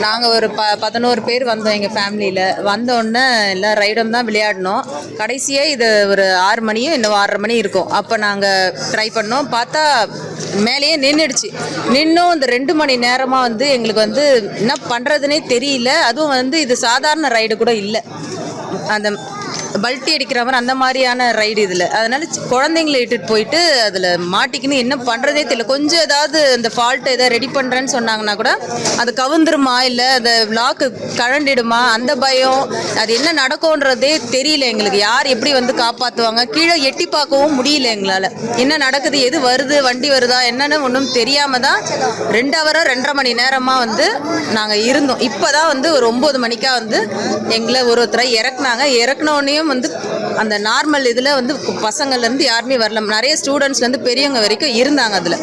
நாங்கள் ஒரு 11 பேர் வந்தோம் எங்கள் ஃபேமிலியில். வந்தோடனே எல்லாம் ரைடும் தான் விளையாடினோம். கடைசியாக இது ஒரு 6 மணியும் இன்னும் 6:30 மணி இருக்கும். அப்போ நாங்கள் ட்ரை பண்ணோம். பார்த்தா மேலேயே நின்றுடுச்சு. நின்றும் இந்த 2 மணி நேரமாக வந்து எங்களுக்கு வந்து என்ன பண்ணுறதுனே தெரியல. அதுவும் வந்து இது சாதாரண ரைடு கூட இல்லை, அந்த பல்ட்டி அடிக்கிற மாதிரி அந்த மாதிரியான ரைடு இதில். அதனால குழந்தைங்களை இட்டுட்டு போயிட்டு அதில் மாட்டிக்கின்னு என்ன பண்ணுறதே தெரியல. கொஞ்சம் ஏதாவது இந்த ஃபால்ட்டை எதாவது ரெடி பண்ணுறேன்னு சொன்னாங்கன்னா கூட அது கவுந்துருமா இல்லை அந்த லாக்கு கழண்டிடுமா அந்த பயம். அது என்ன நடக்கும்ன்றதே தெரியல எங்களுக்கு. யார் எப்படி வந்து காப்பாற்றுவாங்க, கீழே எட்டி பார்க்கவும் முடியல எங்களால். என்ன நடக்குது, எது வருது, வண்டி வருதா என்னன்னு ஒன்றும் தெரியாமல் தான் 2 ஹவரோ 2.5 மணி நேரமாக வந்து நாங்கள் இருந்தோம். இப்போ தான் வந்து ஒரு 9 மணிக்காக வந்து எங்களை ஒருத்தரை இறக்குனாங்க. இறக்குனோடனே வந்து அந்த நார்மல் இதில் வந்து பசங்கள்லேருந்து யாருமே வரல. நிறைய ஸ்டூடெண்ட்ஸ்லேருந்து பெரியவங்க வரைக்கும் இருந்தாங்க. அதில்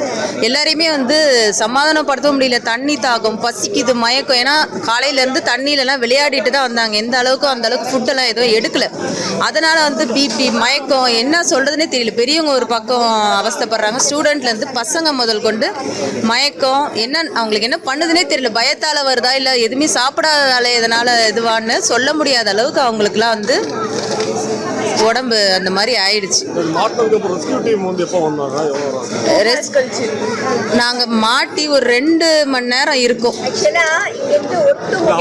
எல்லாரையுமே வந்து சமாதானப்படுத்தவும் முடியல. தண்ணி தாகம், பசிக்குது, மயக்கம். ஏன்னா காலையிலேருந்து தண்ணியிலலாம் விளையாடிட்டு தான் வந்தாங்க. எந்த அளவுக்கு அந்த அளவுக்கு ஃபுட்டெல்லாம் எதுவும் எடுக்கலை. அதனால் வந்து பிபி, மயக்கம், என்ன சொல்கிறதுனே தெரியல. பெரியவங்க ஒரு பக்கம் அவஸ்தைப்படுறாங்க, ஸ்டூடெண்ட்லேருந்து பசங்க முதல் கொண்டு மயக்கம். என்ன அவங்களுக்கு என்ன பண்ணுதுன்னே தெரியல. பயத்தால் வருதா இல்லை எதுவுமே சாப்பிடாதால எதனால் இதுவான்னு சொல்ல முடியாத அளவுக்கு அவங்களுக்குலாம் வந்து உடம்பு அந்த மாதிரி ஆயிடுச்சு. நாங்கள் மாட்டி ஒரு 2 மணி நேரம் இருக்கும்.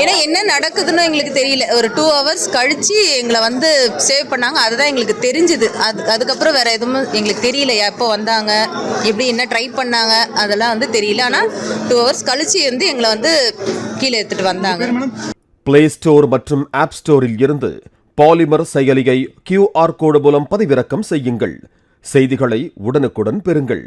ஏன்னா என்ன நடக்குதுன்னு எங்களுக்கு தெரியல. ஒரு 2 ஹவர்ஸ் கழிச்சு எங்களை வந்து சேவ் பண்ணாங்க. அதுதான் எங்களுக்கு தெரிஞ்சுது. அதுக்கப்புறம் வேற எதுவும் எங்களுக்கு தெரியல. எப்போ வந்தாங்க, எப்படி என்ன ட்ரை பண்ணாங்க அதெல்லாம் வந்து தெரியல. ஆனால் 2 ஹவர்ஸ் கழிச்சு வந்து எங்களை வந்து கீழே எடுத்துட்டு வந்தாங்க. பிளே ஸ்டோர் மற்றும் ஆப் ஸ்டோரில் இருந்து பாலிமர் செயலியை QR கோடு மூலம் பதிவிறக்கம் செய்யுங்கள். செய்திகளை உடனுக்குடன் பெறுங்கள்.